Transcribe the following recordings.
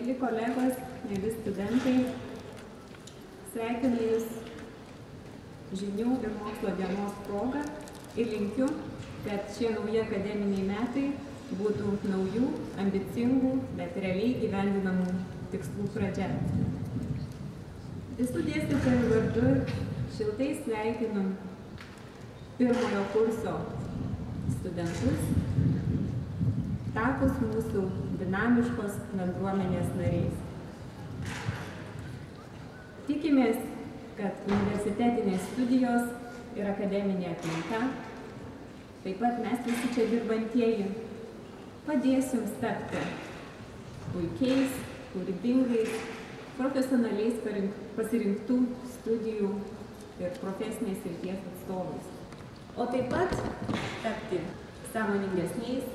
Mėly kolegos, mėly studentai, sveikinu Jūs žinių ir mokslo dienos proga ir linkiu, kad šie nauji akademiniai metai būtų naujų, ambicingų, bet realiai gyvendinamų tikslų pradžia. Visų dėstytojų vardu šiltai sveikinu pirmojo kurso studentus, tapus mūsų dinamiškos bendruomenės nariais. Tikimės, kad universitetinės studijos ir akademinė aplinka, taip pat mes visi čia dirbantieji, padės Jums tapti puikiais, kūrybingais, profesionaliais pasirinktų studijų ir profesinės srities atstovais, o taip pat tapti sąmoningesniais,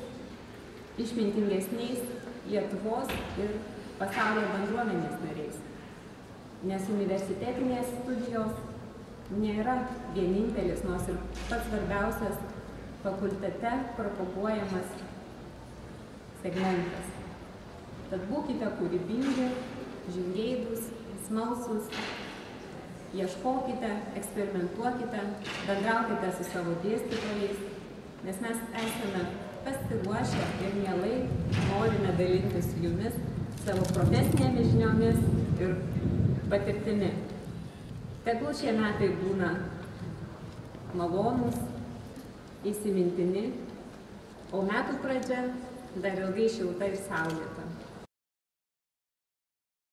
išmintingesniais Lietuvos ir pasaulio bendruomenės nariais. Nes universitetinės studijos nėra vienintelis, nors ir pats svarbiausias fakultete propaguojamas segmentas. Tad būkite kūrybingi, žingeidūs, smalsūs, ieškokite, eksperimentuokite, bendraukite su savo dėstytojais, nes mes esame pasiruošę ir mielai norime dalintis su Jumis savo profesinėmis žiniomis ir patirtimi. Tegul šie metai būna malonūs, įsimintini, o metų pradžia dar ilgai šilta ir saulėta.